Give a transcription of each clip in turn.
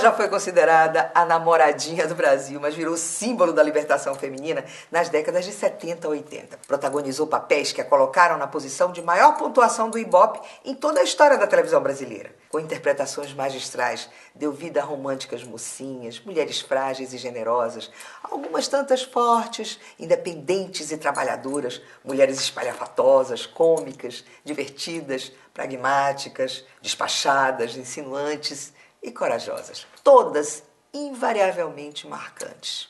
já foi considerada a namoradinha do Brasil, mas virou símbolo da libertação feminina nas décadas de 70 a 80. Protagonizou papéis que a colocaram na posição de maior pontuação do Ibope em toda a história da televisão brasileira. Com interpretações magistrais, deu vida a românticas mocinhas, mulheres frágeis e generosas, algumas tantas fortes, independentes e trabalhadoras, mulheres espalhafatosas, cômicas, divertidas, pragmáticas, despachadas, insinuantes e corajosas. Todas invariavelmente marcantes.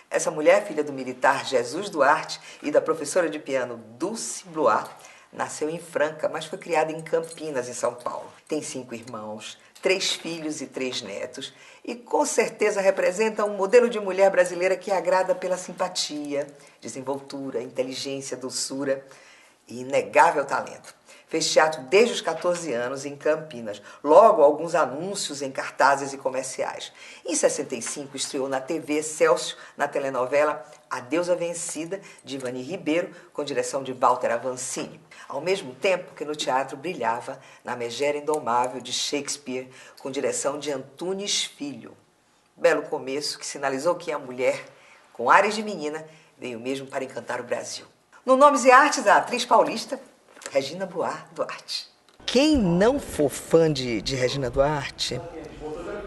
Essa mulher, filha do militar Jesus Duarte e da professora de piano Dulce Blois, nasceu em Franca, mas foi criada em Campinas, em São Paulo. Tem 5 irmãos, 3 filhos e 3 netos e com certeza representa um modelo de mulher brasileira que agrada pela simpatia, desenvoltura, inteligência, doçura e inegável talento. Fez teatro desde os 14 anos em Campinas, logo alguns anúncios em cartazes e comerciais. Em 65 estreou na TV Excelsior, na telenovela A Deusa Vencida, de Ivani Ribeiro, com direção de Walter Avancini. Ao mesmo tempo que no teatro brilhava na Megera Indomável, de Shakespeare, com direção de Antunes Filho. Belo começo que sinalizou que a mulher, com ares de menina, veio mesmo para encantar o Brasil. No Nomes e Artes, a atriz paulista Regina Blois Duarte. Quem não for fã de Regina Duarte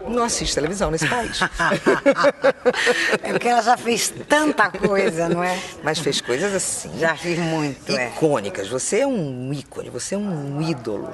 não assiste televisão nesse país. É porque ela já fez tanta coisa, não é? Mas fez coisas assim. Já fiz muito, icônicas. Você é um ícone, você é um ídolo.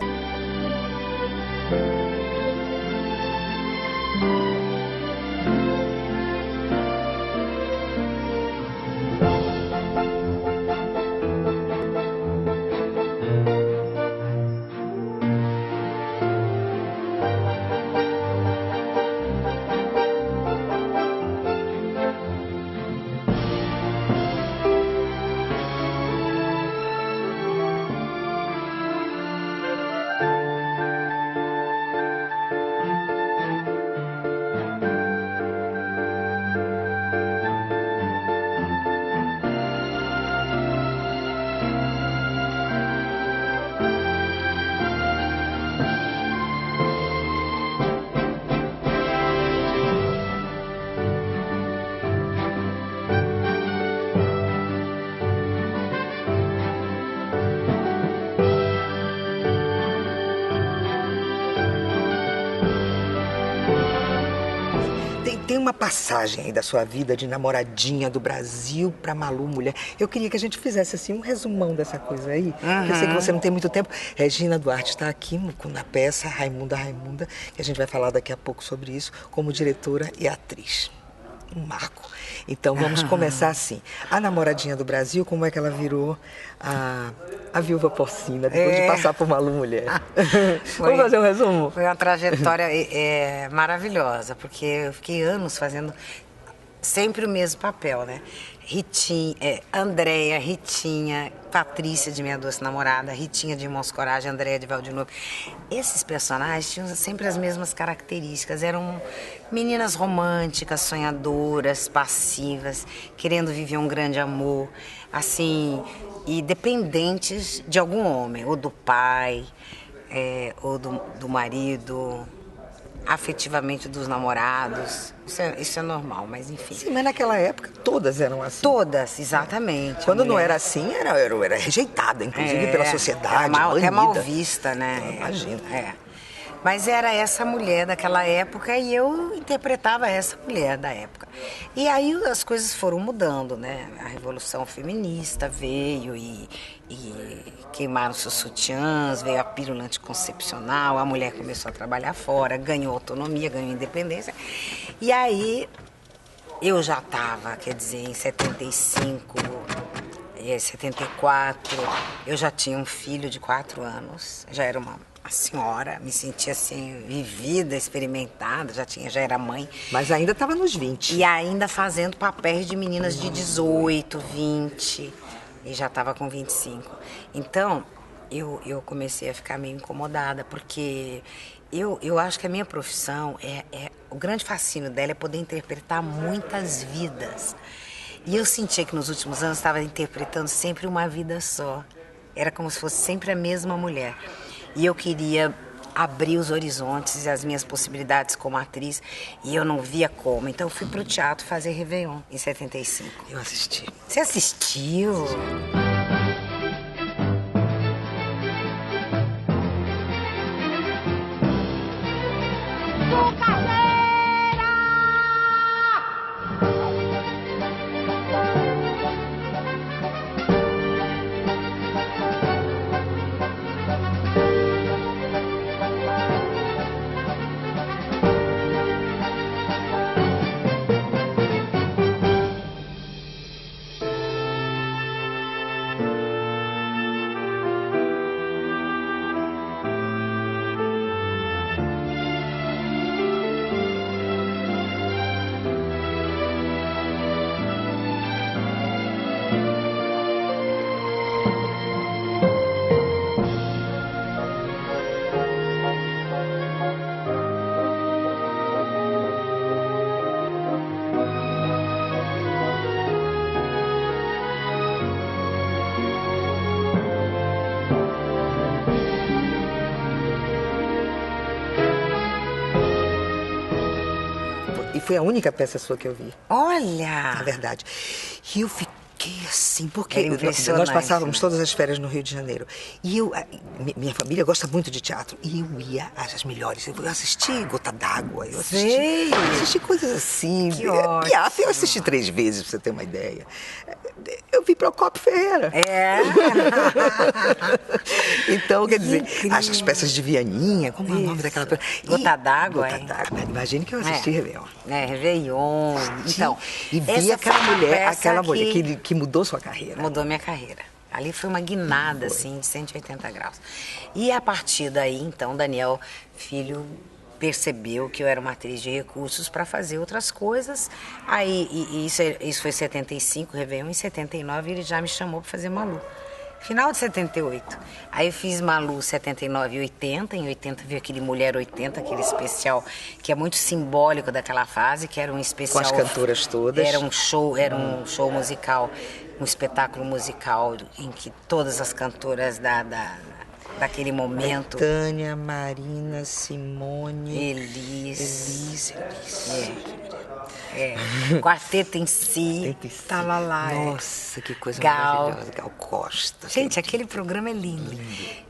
Tem uma passagem aí da sua vida de namoradinha do Brasil pra Malu Mulher. Eu queria que a gente fizesse assim um resumão dessa coisa aí. Eu sei que você não tem muito tempo. Regina Duarte está aqui na peça Raimunda, que a gente vai falar daqui a pouco sobre isso, como diretora e atriz. Um marco. Então vamos começar assim. A namoradinha do Brasil, como é que ela virou a viúva porcina depois de passar por Malu Mulher? Vamos fazer um resumo? Foi uma trajetória maravilhosa, porque eu fiquei anos fazendo sempre o mesmo papel, né? Andréia, Ritinha, Patrícia de Minha Doce Namorada, Ritinha de Irmãos Coragem, Andréia de Valdenovo. Esses personagens tinham sempre as mesmas características. Eram meninas românticas, sonhadoras, passivas, querendo viver um grande amor, assim, e dependentes de algum homem, ou do pai, ou do marido, afetivamente dos namorados. Isso é normal, mas enfim. Sim, mas naquela época todas eram assim. Todas, exatamente. Quando não era assim, era rejeitada, inclusive pela sociedade, é mal vista, né? Imagina. Mas era essa mulher daquela época e eu interpretava essa mulher da época. E aí as coisas foram mudando, né? A Revolução Feminista veio e queimaram seus sutiãs, veio a pílula anticoncepcional, a mulher começou a trabalhar fora, ganhou autonomia, ganhou independência. E aí eu já estava, quer dizer, em 75, 74, eu já tinha um filho de 4 anos, já era uma senhora, me sentia assim, vivida, experimentada, já era mãe. Mas ainda estava nos 20. E ainda fazendo papéis de meninas de 18, 20, e já estava com 25. Então, eu comecei a ficar meio incomodada, porque eu acho que a minha profissão, o grande fascínio dela é poder interpretar muitas vidas. E eu sentia que nos últimos anos estava interpretando sempre uma vida só. Era como se fosse sempre a mesma mulher. E eu queria abrir os horizontes e as minhas possibilidades como atriz, e eu não via como. Então eu fui pro teatro fazer Réveillon em 75. Eu assisti. Você assistiu? E foi a única peça sua que eu vi. Olha! Na verdade. E eu fiquei assim, porque Era impressionante, nós passávamos né? todas as férias no Rio de Janeiro. E minha família gosta muito de teatro. E eu ia às melhores. Eu assisti Gota d'Água. Eu Sei. assisti coisas assim. Que ótimo. Piaf, eu assisti 3 vezes, pra você ter uma ideia. Eu vi Procopio Ferreira. É. Então, quer dizer, incrível. as peças de Vianinha, como é o nome daquela peça? Gota d'Água, Gota d'Água. Imagine que eu assisti Réveillon. Réveillon. Então, E vi essa aquela foi uma mulher, peça que mudou sua carreira. mudou minha carreira. Ali foi uma guinada, assim, de 180 graus. E a partir daí, então, Daniel Filho percebeu que eu era uma atriz de recursos para fazer outras coisas. Aí, isso foi em 75, Réveillon. Em 79, ele já me chamou para fazer Malu. Final de 78. Aí eu fiz Malu 79 e 80. Em 80 veio aquele Mulher 80, aquele especial que é muito simbólico daquela fase, que era um especial... Com as cantoras todas. Era um show musical, um espetáculo musical em que todas as cantoras daquele momento... Tânia, Marina, Simone... Elis. Quarteto em si, tava lá. Nossa, que coisa Gal. maravilhosa. Gal Costa. Gente, aquele programa é lindo.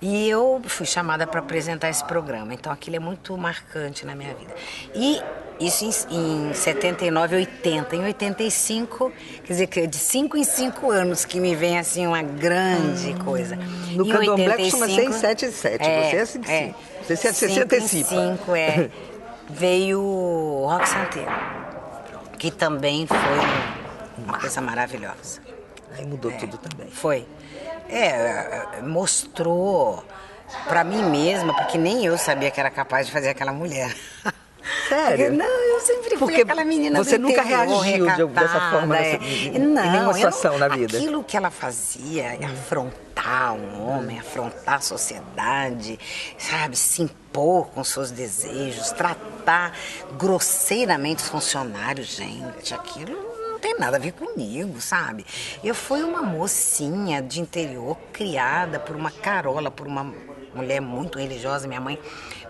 E eu fui chamada para apresentar esse programa, então aquilo é muito marcante na minha vida. E isso em 79, 80. Em 85, quer dizer, que de 5 em 5 anos que me vem assim uma grande coisa. No Em Candomblé 85, costuma ser em 7 e 7. Você é assim que sim. Você se antecipa. 5 veio o Rock Santeiro, que também foi uma coisa maravilhosa. Aí mudou tudo também. Foi. Mostrou pra mim mesma, porque nem eu sabia que era capaz de fazer aquela mulher. Sério? Não, eu sempre fui Porque aquela menina você do nunca interior, reagiu dessa recatada, forma em nenhuma situação na vida. Aquilo que ela fazia, afrontar um homem, afrontar a sociedade, sabe, se impor com seus desejos, tratar grosseiramente os funcionários, gente, aquilo não tem nada a ver comigo, sabe? Eu fui uma mocinha de interior criada por uma carola, por uma mulher muito religiosa, minha mãe,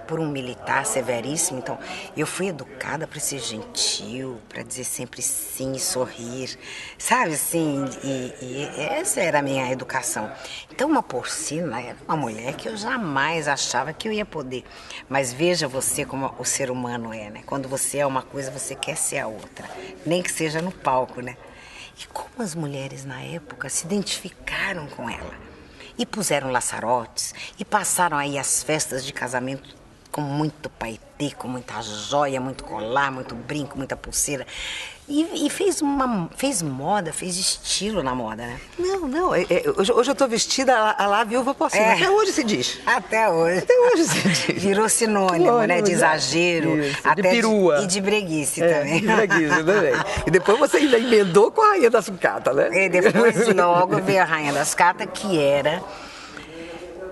por um militar severíssimo. Então, eu fui educada para ser gentil, para dizer sempre sim e sorrir, sabe assim? E essa era a minha educação. Então, uma Porcina era uma mulher que eu jamais achava que eu ia poder. Mas veja você como o ser humano é, né? Quando você é uma coisa, você quer ser a outra. Nem que seja no palco, né? E como as mulheres na época se identificaram com ela. E puseram laçarotes, e passaram aí as festas de casamento com muito paetê, com muita joia, muito colar, muito brinco, muita pulseira. E fez moda, fez estilo na moda, né? Não. Hoje eu tô vestida a lá Viúva Porcina. Até hoje se diz. Até hoje. Até hoje se diz. Virou sinônimo, né? De exagero. Isso, até de perua. E de breguice também. De breguice também. E depois você ainda emendou com a Rainha da Sucata, né? E depois logo veio a Rainha da Sucata, que era...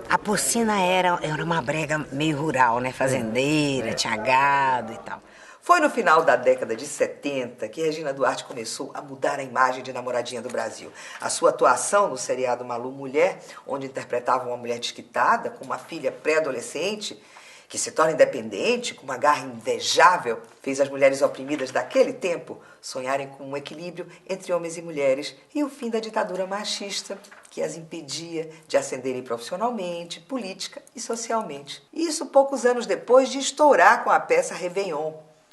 A Porcina era uma brega meio rural, né? Fazendeira, tinha gado e tal. Foi no final da década de 70 que Regina Duarte começou a mudar a imagem de namoradinha do Brasil. A sua atuação no seriado Malu Mulher, onde interpretava uma mulher desquitada, com uma filha pré-adolescente, que se torna independente, com uma garra invejável, fez as mulheres oprimidas daquele tempo sonharem com um equilíbrio entre homens e mulheres e o fim da ditadura machista que as impedia de ascenderem profissionalmente, política e socialmente. Isso poucos anos depois de estourar com a peça Réveillon,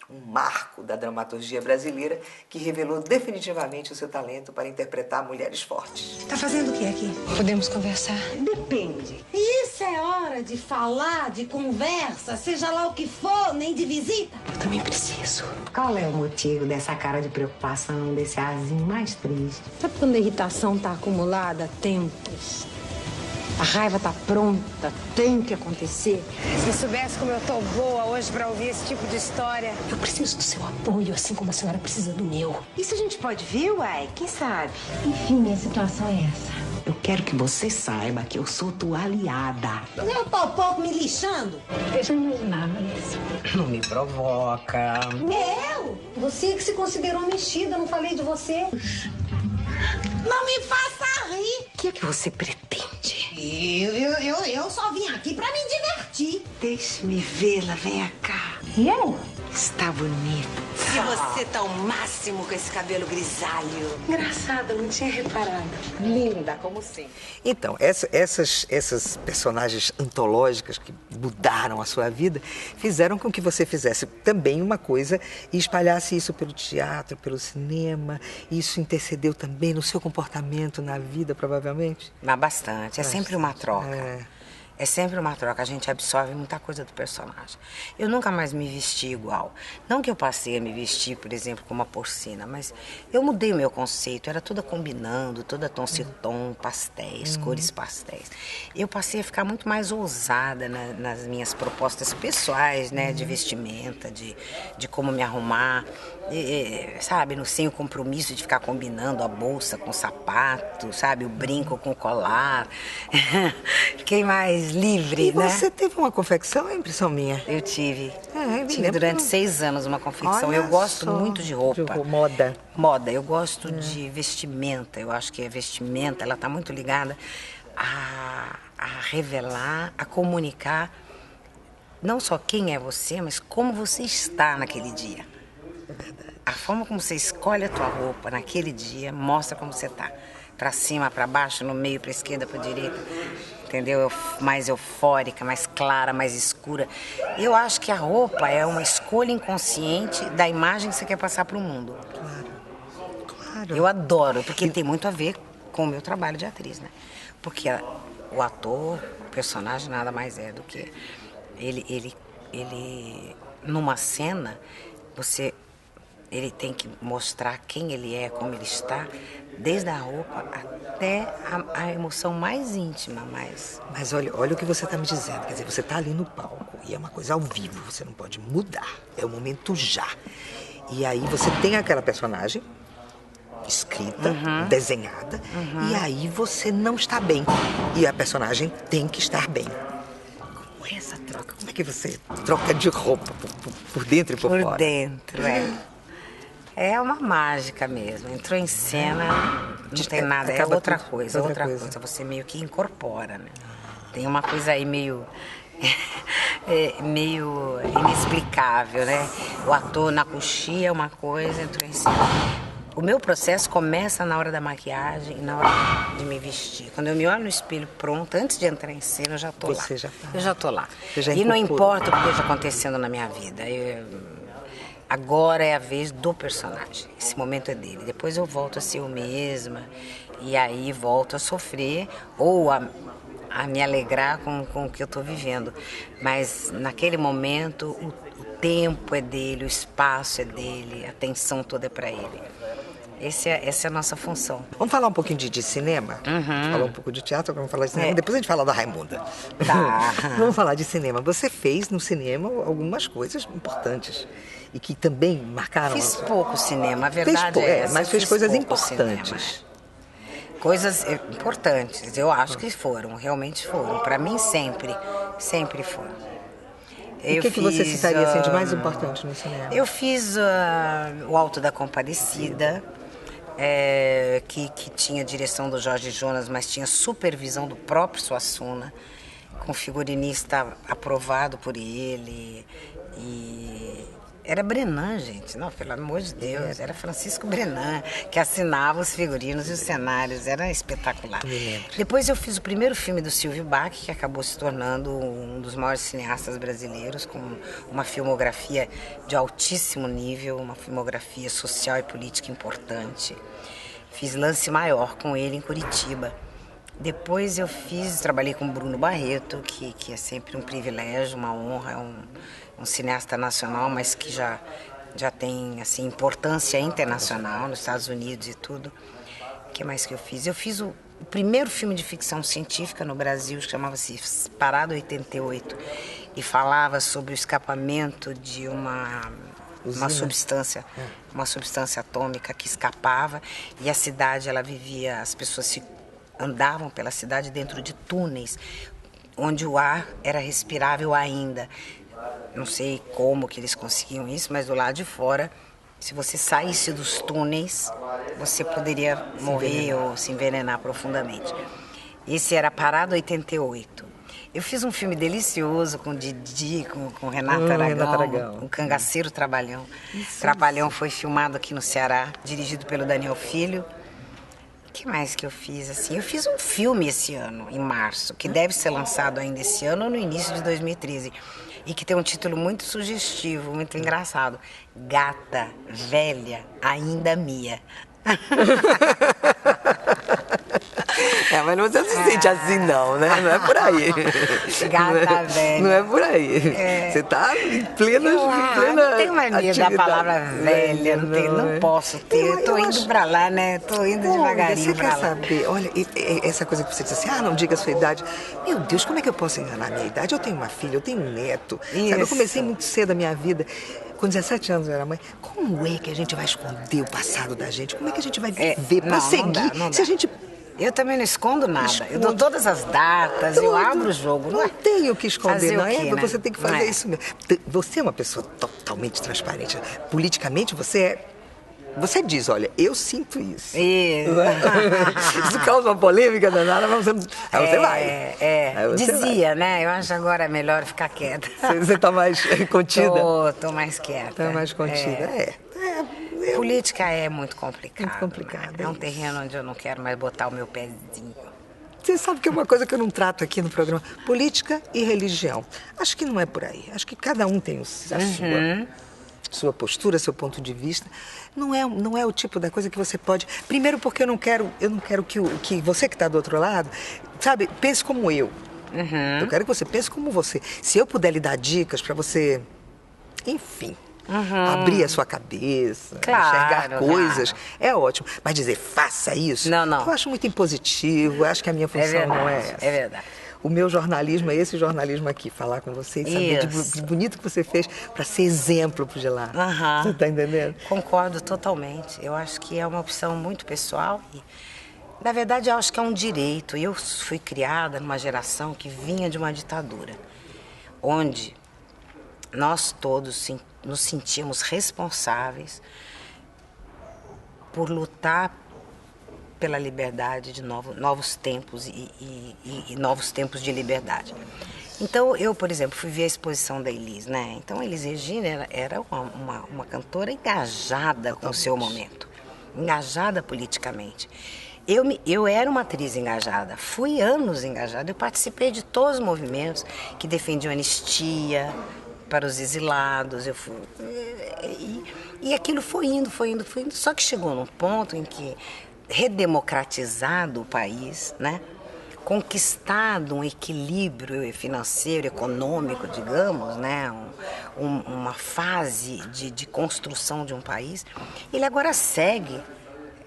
um marco da dramaturgia brasileira que revelou definitivamente o seu talento para interpretar mulheres fortes. Tá fazendo o que aqui? Podemos conversar? Depende. Isso é hora de falar, de conversa, seja lá o que for, nem de visita. Eu também preciso. Qual é o motivo dessa cara de preocupação, desse arzinho mais triste? Sabe quando a irritação tá acumulada há tempos? A raiva tá pronta, tem que acontecer. Se soubesse como eu tô boa hoje pra ouvir esse tipo de história. Eu preciso do seu apoio, assim como a senhora precisa do meu. Isso a gente pode vir, uai? Quem sabe? Enfim, a situação é essa. Eu quero que você saiba que eu sou tua aliada. Eu tô pouco me lixando. Eu já imaginava isso. Não me provoca. Eu? Você que se considerou mexida, não falei de você. Não me faça rir. O que é que você pretende? Eu só vim aqui pra me divertir. Deixe-me vê-la, venha cá. Eu? Está bonita. E você tá ao máximo com esse cabelo grisalho. Engraçada, não tinha reparado. Linda, como sempre. Então, essas personagens antológicas que mudaram a sua vida fizeram com que você fizesse também uma coisa e espalhasse isso pelo teatro, pelo cinema. Isso intercedeu também no seu comportamento na vida, provavelmente? Mas bastante, é sempre uma troca. É. É sempre uma troca, a gente absorve muita coisa do personagem. Eu nunca mais me vesti igual. Não que eu passei a me vestir, por exemplo, como uma porcina, mas eu mudei o meu conceito, era toda combinando, toda tom sur tom, pastéis, cores pastéis. Eu passei a ficar muito mais ousada nas minhas propostas pessoais, né, de vestimenta, de como me arrumar, sabe, sem o compromisso de ficar combinando a bolsa com o sapato, sabe, o brinco com o colar. Fiquei mais livre, E né? você teve uma confecção, é impressão minha? Eu tive. me Tive lembro. durante 6 anos uma confecção. Olha Eu gosto só. muito de roupa. Moda. Moda. Eu gosto de vestimenta. Eu acho que a vestimenta, ela está muito ligada a revelar, a comunicar não só quem é você, mas como você está naquele dia. A forma como você escolhe a tua roupa naquele dia mostra como você está. Para cima, para baixo, no meio, para esquerda, para direita. Entendeu? Mais eufórica, mais clara, mais escura. Eu acho que a roupa é uma escolha inconsciente da imagem que você quer passar para o mundo. Claro. Eu adoro, porque tem muito a ver com o meu trabalho de atriz, né? Porque o ator, o personagem, nada mais é do que ele numa cena, ele tem que mostrar quem ele é, como ele está, desde a roupa até a emoção mais íntima, mais... Mas olha o que você está me dizendo. Quer dizer, você está ali no palco e é uma coisa ao vivo, você não pode mudar. É o momento já. E aí você tem aquela personagem escrita, desenhada, e aí você não está bem. E a personagem tem que estar bem. Como é essa troca? Como é que você troca de roupa por dentro e por fora? Por dentro, É uma mágica mesmo. Entrou em cena, não tem nada, é acaba outra tudo, coisa, outra coisa. Você meio que incorpora, né? Tem uma coisa aí meio inexplicável, né? O ator na coxia é uma coisa, entrou em cena. O meu processo começa na hora da maquiagem e na hora de me vestir. Quando eu me olho no espelho pronta, antes de entrar em cena, eu já tô lá. Você já tá. Eu já tô lá. Você já E não incorporou. importa o que esteja acontecendo na minha vida. Agora é a vez do personagem. Esse momento é dele. Depois eu volto a ser eu mesma. E aí volto a sofrer ou a me alegrar com o que eu estou vivendo. Mas naquele momento o tempo é dele, o espaço é dele, a atenção toda é para ele. Essa é a nossa função. Vamos falar um pouquinho de cinema? Falar um pouco de teatro, vamos falar de cinema. Depois a gente fala da Raimunda. Tá. Vamos falar de cinema. Você fez no cinema algumas coisas importantes e que também marcaram... Fiz pouco cinema, a verdade é essa. Mas fez Fiz coisas pouco importantes. cinema. Coisas importantes, eu acho que foram, realmente foram. Para mim, sempre foram. O que você citaria assim, de mais importante no cinema? Eu fiz o Alto da Compadecida, que tinha direção do Jorge Jonas, mas tinha supervisão do próprio Suassuna, com um figurinista aprovado por ele. E era Brenan, gente. Não, pelo amor de Deus. Era Francisco Brenan, que assinava os figurinos e os cenários. Era espetacular. Depois eu fiz o primeiro filme do Silvio Bach, que acabou se tornando um dos maiores cineastas brasileiros, com uma filmografia de altíssimo nível, uma filmografia social e política importante. Fiz Lance Maior com ele em Curitiba. Depois trabalhei com Bruno Barreto, que é sempre um privilégio, uma honra, um cineasta nacional, mas que já tem assim, importância internacional nos Estados Unidos e tudo. O que mais que eu fiz? Eu fiz o primeiro filme de ficção científica no Brasil, que chamava-se Parada 88, e falava sobre o escapamento de uma substância atômica que escapava, e a cidade, ela vivia, as pessoas andavam pela cidade dentro de túneis, onde o ar era respirável ainda. Não sei como que eles conseguiam isso, mas do lado de fora, se você saísse dos túneis, você poderia morrer ou se envenenar profundamente. Esse era Parada 88. Eu fiz um filme delicioso com Didi, com Renato Aragão, com Cangaceiro Trapalhão. Trapalhão foi filmado aqui no Ceará, dirigido pelo Daniel Filho. O que mais que eu fiz? Assim, eu fiz um filme esse ano, em março, que deve ser lançado ainda esse ano ou no início de 2013. E que tem um título muito sugestivo, muito engraçado. Gata, velha, ainda Mia. Mas você não se sente assim, não, né? Não é por aí. Gata velha. Não é por aí. Você está em plena não tenho mais medo da palavra velha, não posso ter. Eu tô indo pra lá, né? Tô indo devagarinho pra lá. Você quer saber? Olha, essa coisa que você disse assim, não diga a sua idade. Meu Deus, como é que eu posso enganar a minha idade? Eu tenho uma filha, eu tenho um neto. Sabe, eu comecei muito cedo a minha vida. Com 17 anos eu era mãe. Como é que a gente vai esconder o passado da gente? Como é que a gente vai viver, prosseguir? Não dá. Se a gente... Eu também não escondo nada. Eu dou todas as datas, eu abro o jogo. Não tenho o que esconder, não é? Né? Você tem que fazer isso mesmo. Você é uma pessoa totalmente transparente. Politicamente, você diz, olha, eu sinto isso. Isso causa uma polêmica danada, mas você vai. Dizia, né? Eu acho agora melhor ficar quieta. Você tá mais contida? Tô mais quieta. Tá mais contida, Política é muito complicado. Muito complicado. Né? É um terreno onde eu não quero mais botar o meu pezinho. Você sabe que é uma coisa que eu não trato aqui no programa. Política e religião. Acho que não é por aí. Acho que cada um tem a sua postura, seu ponto de vista. Não é o tipo da coisa que você pode... Primeiro porque eu não quero que você que está do outro lado, sabe, pense como eu. Eu quero que você pense como você. Se eu puder lhe dar dicas para você, enfim... abrir a sua cabeça, enxergar coisas, é ótimo. Mas dizer, faça isso, eu acho muito impositivo, acho que a minha função não é essa. É verdade. O meu jornalismo é esse jornalismo aqui, falar com você e saber de bonito que você fez para ser exemplo pro de lá. Você está entendendo? Concordo totalmente. Eu acho que é uma opção muito pessoal e, na verdade, eu acho que é um direito. Eu fui criada numa geração que vinha de uma ditadura, onde nós todos nos sentíamos responsáveis por lutar pela liberdade de novos tempos e novos tempos de liberdade. Então, eu, por exemplo, fui ver a exposição da Elis, né? Então, a Elis Regina era uma cantora engajada com o seu momento, engajada politicamente. Eu era uma atriz engajada, fui anos engajada, eu participei de todos os movimentos que defendiam anistia para os exilados, e aquilo foi indo, só que chegou num ponto em que, redemocratizado o país, né, conquistado um equilíbrio financeiro, econômico, digamos, né, uma fase de construção de um país, ele agora segue,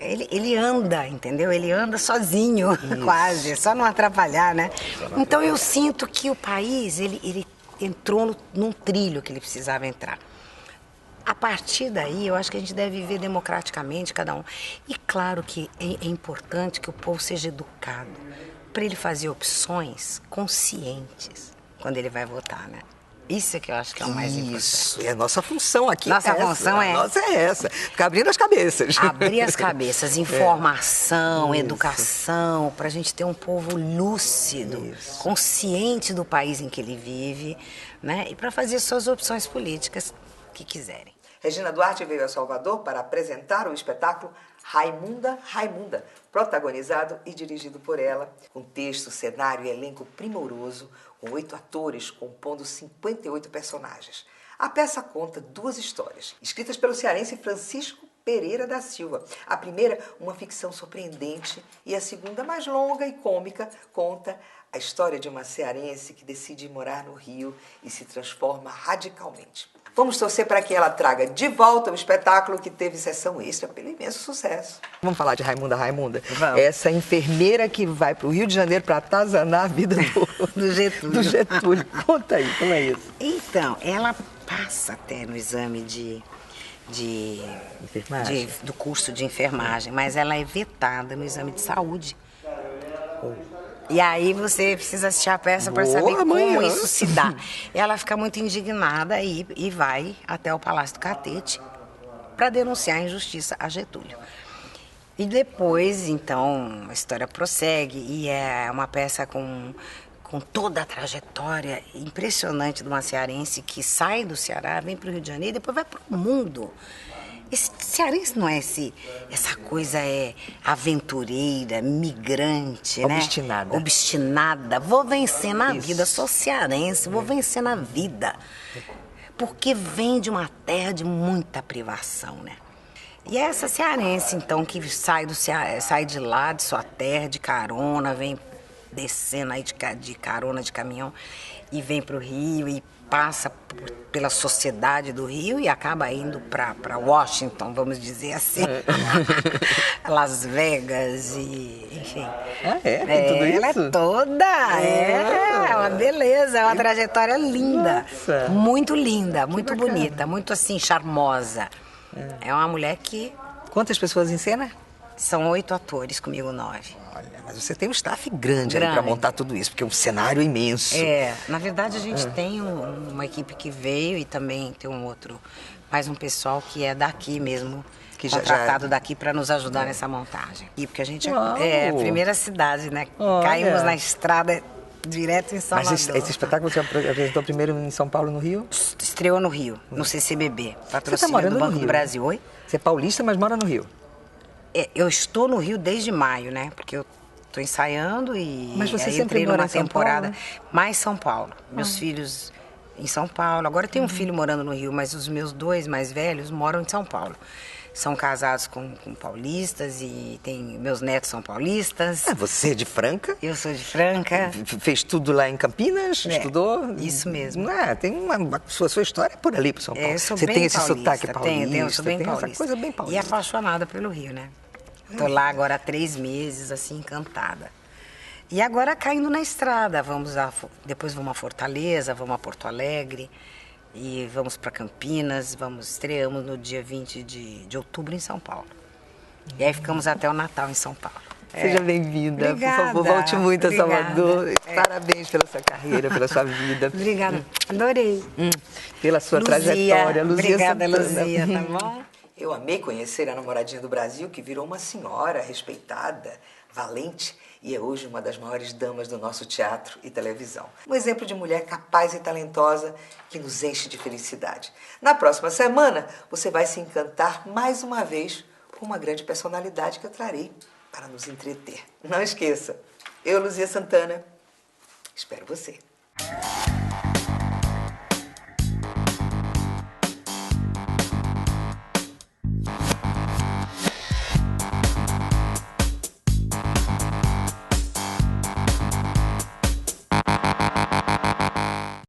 ele anda, entendeu? Ele anda sozinho, quase, só não atrapalhar, né? Então eu sinto que o país, ele entrou num trilho que ele precisava entrar. A partir daí, eu acho que a gente deve viver democraticamente, cada um. E claro que é importante que o povo seja educado, para ele fazer opções conscientes quando ele vai votar, né? Isso é que eu acho que é o mais importante. Isso, é a nossa função aqui. Nossa função é... Nossa é essa, ficar abrindo as cabeças. Abrir as cabeças, informação, Isso. educação, para a gente ter um povo lúcido, consciente do país em que ele vive, né? E para fazer suas opções políticas que quiserem. Regina Duarte veio a Salvador para apresentar o espetáculo Raimunda, Raimunda, protagonizado e dirigido por ela, com texto, cenário e elenco primoroso, com 8 atores compondo 58 personagens. A peça conta 2 histórias, escritas pelo cearense Francisco Pereira da Silva. A primeira, uma ficção surpreendente, e a segunda, mais longa e cômica, conta a história de uma cearense que decide morar no Rio e se transforma radicalmente. Vamos torcer para que ela traga de volta o espetáculo que teve sessão extra pelo imenso sucesso. Vamos falar de Raimunda, Raimunda? Vamos. Essa enfermeira que vai para o Rio de Janeiro para atazanar a vida Do Getúlio. do Getúlio. Conta aí, como é isso? Então, ela passa até no exame Enfermagem? do curso de enfermagem, mas ela é vetada no exame de saúde. E aí você precisa assistir a peça para saber como isso se dá. Ela fica muito indignada e vai até o Palácio do Catete para denunciar a injustiça a Getúlio. E depois, então, a história prossegue e é uma peça com toda a trajetória impressionante de uma cearense que sai do Ceará, vem para o Rio de Janeiro e depois vai para o mundo. Esse cearense não é essa coisa aventureira, migrante, obstinada. Né? Obstinada. Vou vencer na Isso. vida, sou cearense, vou vencer na vida. Porque vem de uma terra de muita privação, né? E é essa cearense, então, que sai de lá, de sua terra, de carona, vem descendo aí de carona de caminhão e vem para o Rio e passa pela sociedade do Rio e acaba indo para Washington, vamos dizer assim, Las Vegas e enfim. Ah, tem tudo isso? Ela é toda, é uma beleza, é uma trajetória linda, Nossa. muito linda, muito bonita, muito assim charmosa. É uma mulher que... Quantas pessoas em cena? São 8 atores, comigo 9. Olha, mas você tem um staff grande Grande. para montar tudo isso, porque é um cenário imenso. Na verdade a gente tem uma equipe que veio e também tem mais um pessoal que é daqui mesmo, Que contratado daqui para nos ajudar nessa montagem. E porque a gente Uau. é a primeira cidade, né? Olha. Caímos na estrada direto em Salvador. Mas esse espetáculo você apresentou primeiro em São Paulo, no Rio? Estreou no Rio, no CCBB, Você patrocínio está morando do no Banco Rio? do Brasil. Oi? Você é paulista, mas mora no Rio. Eu estou no Rio desde maio, né? Porque eu estou ensaiando e Mas você aí sempre entrei mora numa em São temporada Paulo? mais São Paulo. Meus filhos em São Paulo. Agora eu tenho um filho morando no Rio, mas os meus 2 mais velhos moram em São Paulo. São casados com paulistas e meus netos são paulistas. Ah, você é de Franca? Eu sou de Franca. Fez tudo lá em Campinas? Estudou? Isso mesmo. Tem sua história é por ali, por São Paulo. Eu sou você bem tem esse paulista, sotaque paulista? Eu sou bem tem paulista. essa coisa bem E paulista. apaixonada pelo Rio, né? Tô lá agora há 3 meses, assim, encantada. E agora caindo na estrada, depois vamos a Fortaleza, vamos a Porto Alegre e vamos para Campinas, estreamos no dia 20 de outubro em São Paulo. E aí ficamos até o Natal em São Paulo. Seja bem-vinda, por Obrigada, favor, volte muito a obrigada. Salvador. Parabéns pela sua carreira, pela sua vida. Obrigada, adorei. Pela sua trajetória, Luzia Obrigada, Santana. Luzia, tá bom? Eu amei conhecer a namoradinha do Brasil, que virou uma senhora respeitada, valente, e é hoje uma das maiores damas do nosso teatro e televisão. Um exemplo de mulher capaz e talentosa que nos enche de felicidade. Na próxima semana, você vai se encantar mais uma vez com uma grande personalidade que eu trarei para nos entreter. Não esqueça, eu, Luzia Santana, espero você.